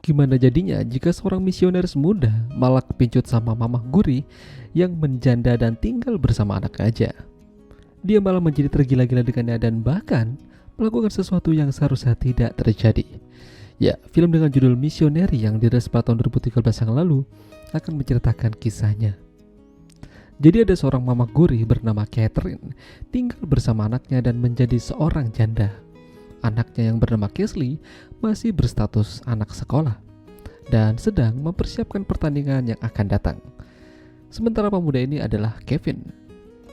Gimana jadinya jika seorang misionaris muda malah kepincut sama mamah guri yang menjanda dan tinggal bersama anak aja? Dia malah menjadi tergila-gila dengannya dan bahkan melakukan sesuatu yang seharusnya tidak terjadi. Ya, film dengan judul Missionary yang dirilis pada tahun 2013 yang lalu akan menceritakan kisahnya. Jadi ada seorang mamah guri bernama Catherine tinggal bersama anaknya dan menjadi seorang janda. Anaknya yang bernama Kesley masih berstatus anak sekolah dan sedang mempersiapkan pertandingan yang akan datang. Sementara pemuda ini adalah Kevin,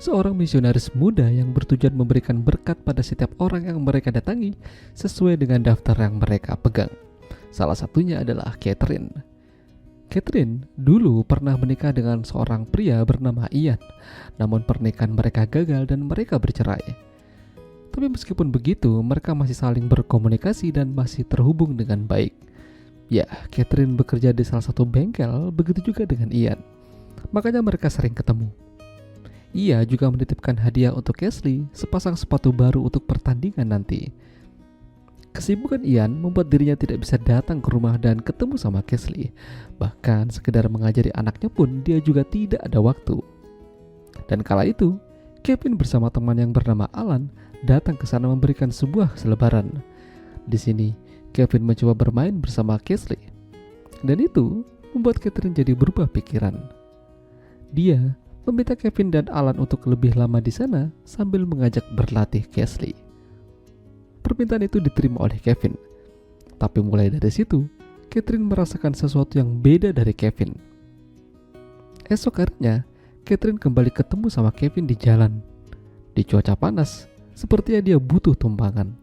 seorang misionaris muda yang bertujuan memberikan berkat pada setiap orang yang mereka datangi sesuai dengan daftar yang mereka pegang. Salah satunya adalah Catherine. Catherine dulu pernah menikah dengan seorang pria bernama Ian, namun pernikahan mereka gagal dan mereka bercerai. Tapi meskipun begitu, mereka masih saling berkomunikasi dan masih terhubung dengan baik. Ya, Catherine bekerja di salah satu bengkel, begitu juga dengan Ian. Makanya mereka sering ketemu. Ia juga menitipkan hadiah untuk Kesley, sepasang sepatu baru untuk pertandingan nanti. Kesibukan Ian membuat dirinya tidak bisa datang ke rumah dan ketemu sama Kesley. Bahkan sekedar mengajari anaknya pun dia juga tidak ada waktu. Dan kala itu, Kevin bersama teman yang bernama Alan datang ke sana memberikan sebuah selebaran. Di sini, Kevin mencoba bermain bersama Kesley. Dan itu membuat Catherine jadi berubah pikiran. Dia meminta Kevin dan Alan untuk lebih lama di sana sambil mengajak berlatih Kesley. Permintaan itu diterima oleh Kevin. Tapi mulai dari situ, Catherine merasakan sesuatu yang beda dari Kevin. Esok harinya, Catherine kembali ketemu sama Kevin di jalan. Di cuaca panas, sepertinya dia butuh tumpangan.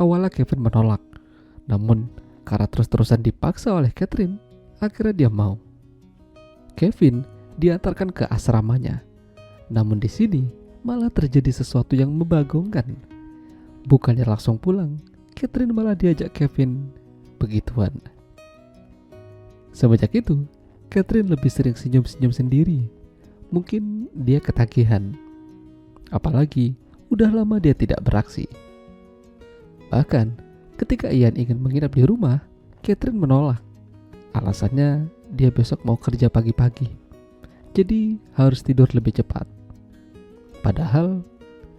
Awalnya Kevin menolak, namun karena terus-terusan dipaksa oleh Catherine, akhirnya dia mau. Kevin diantarkan ke asramanya. Namun di sini malah terjadi sesuatu yang membagongkan. Bukannya langsung pulang, Catherine malah diajak Kevin begituan. Semenjak itu, Catherine lebih sering senyum-senyum sendiri. Mungkin dia ketagihan. Apalagi udah lama dia tidak beraksi. Bahkan ketika Ian ingin menginap di rumah, Catherine menolak. Alasannya dia besok mau kerja pagi-pagi, jadi harus tidur lebih cepat. Padahal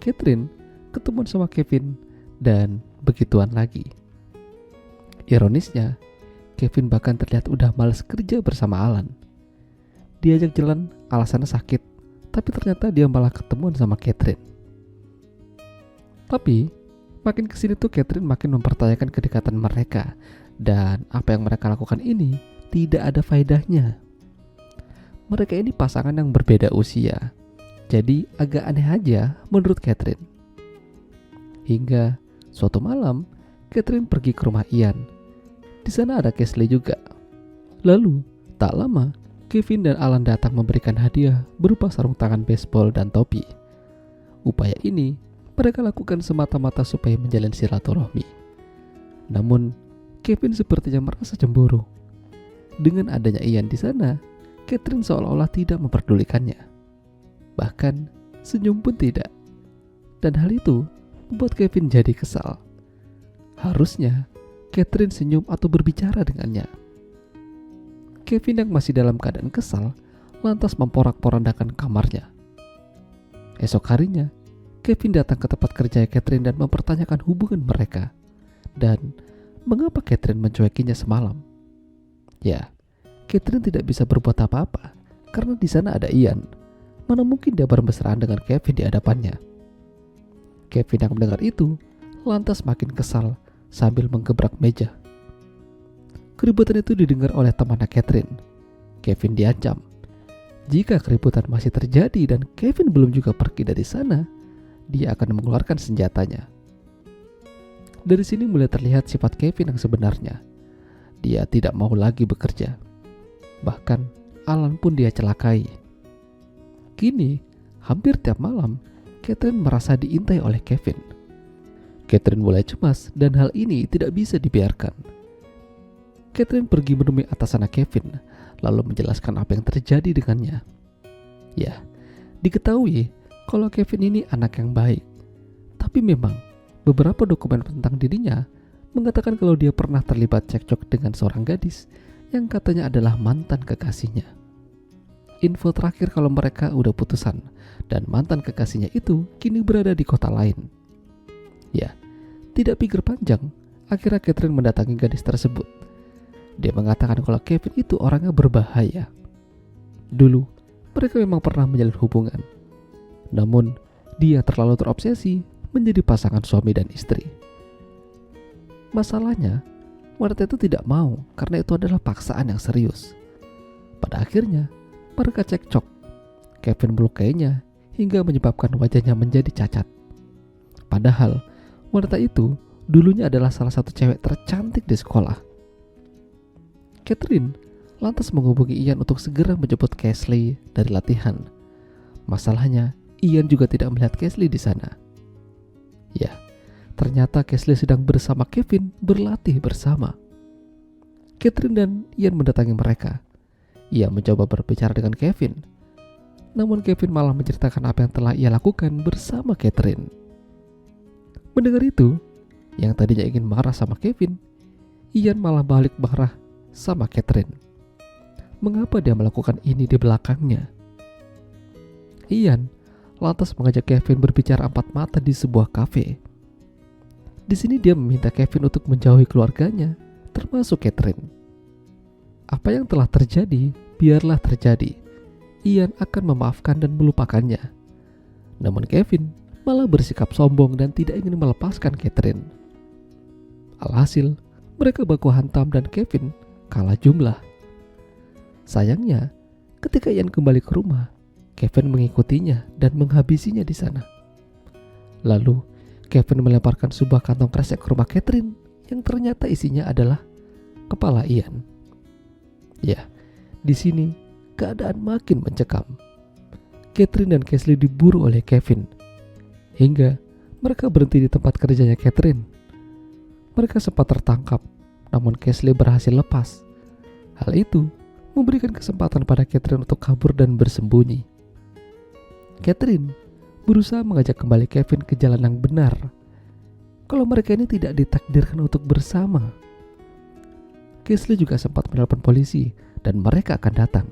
Catherine ketemu sama Kevin dan begituan lagi. Ironisnya, Kevin bahkan terlihat udah malas kerja bersama Alan. Diajak jalan alasannya sakit, tapi ternyata dia malah ketemuan sama Catherine. Tapi makin kesini tuh Catherine makin mempertanyakan kedekatan mereka, dan apa yang mereka lakukan ini tidak ada faedahnya. Mereka ini pasangan yang berbeda usia, jadi agak aneh aja menurut Catherine. Hingga suatu malam, Catherine pergi ke rumah Ian. Di sana ada Kesley juga. Lalu, tak lama, Kevin dan Alan datang memberikan hadiah berupa sarung tangan baseball dan topi. Upaya ini mereka lakukan semata-mata supaya menjalin silaturahmi. Namun, Kevin sepertinya merasa cemburu. Dengan adanya Ian di sana, Catherine seolah-olah tidak memperdulikannya. Bahkan, senyum pun tidak. Dan hal itu membuat Kevin jadi kesal. Harusnya, Catherine senyum atau berbicara dengannya. Kevin yang masih dalam keadaan kesal, lantas memporak-porandakan kamarnya. Esok harinya, Kevin datang ke tempat kerja Catherine dan mempertanyakan hubungan mereka. Dan mengapa Catherine mencuekinya semalam? Ya, Catherine tidak bisa berbuat apa-apa karena di sana ada Ian. Mana mungkin dia bermesraan dengan Kevin di hadapannya. Kevin yang mendengar itu lantas makin kesal sambil menggebrak meja. Keributan itu didengar oleh temannya Catherine. Kevin diancam. Jika keributan masih terjadi dan Kevin belum juga pergi dari sana, dia akan mengeluarkan senjatanya. Dari sini mulai terlihat sifat Kevin yang sebenarnya. Dia tidak mau lagi bekerja. Bahkan Alan pun dia celakai. Kini, hampir tiap malam, Catherine merasa diintai oleh Kevin. Catherine mulai cemas dan hal ini tidak bisa dibiarkan. Catherine pergi menemui atasannya Kevin, lalu menjelaskan apa yang terjadi dengannya. Ya, diketahui kalau Kevin ini anak yang baik. Tapi memang beberapa dokumen tentang dirinya mengatakan kalau dia pernah terlibat cekcok dengan seorang gadis yang katanya adalah mantan kekasihnya. Info terakhir kalau mereka udah putusan dan mantan kekasihnya itu kini berada di kota lain. Ya, tidak pikir panjang, akhirnya Catherine mendatangi gadis tersebut. Dia mengatakan kalau Kevin itu orangnya berbahaya. Dulu, mereka memang pernah menjalin hubungan. Namun, dia terlalu terobsesi menjadi pasangan suami dan istri. Masalahnya, wanita itu tidak mau karena itu adalah paksaan yang serius. Pada akhirnya, mereka cekcok. Kevin melukainya hingga menyebabkan wajahnya menjadi cacat. Padahal, wanita itu dulunya adalah salah satu cewek tercantik di sekolah. Catherine lantas menghubungi Ian untuk segera menjemput Casely dari latihan. Masalahnya, Ian juga tidak melihat Casely di sana. Ya, ternyata Casely sedang bersama Kevin berlatih bersama. Catherine dan Ian mendatangi mereka. Ia mencoba berbicara dengan Kevin. Namun Kevin malah menceritakan apa yang telah ia lakukan bersama Catherine. Mendengar itu, yang tadinya ingin marah sama Kevin, Ian malah balik marah sama Catherine. Mengapa dia melakukan ini di belakangnya? Ian lantas mengajak Kevin berbicara empat mata di sebuah kafe. Di sini dia meminta Kevin untuk menjauhi keluarganya, termasuk Catherine. Apa yang telah terjadi, biarlah terjadi. Ian akan memaafkan dan melupakannya. Namun Kevin malah bersikap sombong dan tidak ingin melepaskan Catherine. Alhasil, mereka baku hantam dan Kevin kalah jumlah. Sayangnya, ketika Ian kembali ke rumah, Kevin mengikutinya dan menghabisinya di sana. Lalu, Kevin melemparkan sebuah kantong kresek ke rumah Catherine yang ternyata isinya adalah kepala Ian. Ya, di sini keadaan makin mencekam. Catherine dan Casely diburu oleh Kevin hingga mereka berhenti di tempat kerjanya Catherine. Mereka sempat tertangkap, namun Casely berhasil lepas. Hal itu memberikan kesempatan pada Catherine untuk kabur dan bersembunyi. Catherine berusaha mengajak kembali Kevin ke jalan yang benar. Kalau mereka ini tidak ditakdirkan untuk bersama. Casely juga sempat menelpon polisi dan mereka akan datang.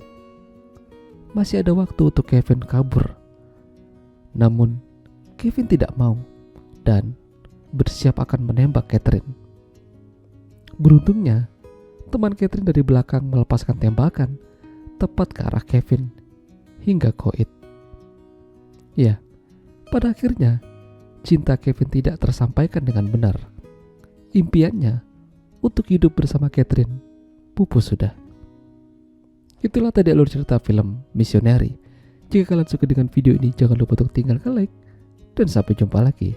Masih ada waktu untuk Kevin kabur. Namun, Kevin tidak mau dan bersiap akan menembak Catherine. Beruntungnya, teman Catherine dari belakang melepaskan tembakan tepat ke arah Kevin hingga koit. Ya, pada akhirnya cinta Kevin tidak tersampaikan dengan benar. Impiannya untuk hidup bersama Catherine pupus sudah. Itulah tadi alur cerita film Missionary. Jika kalian suka dengan video ini, jangan lupa untuk tinggalkan like dan sampai jumpa lagi.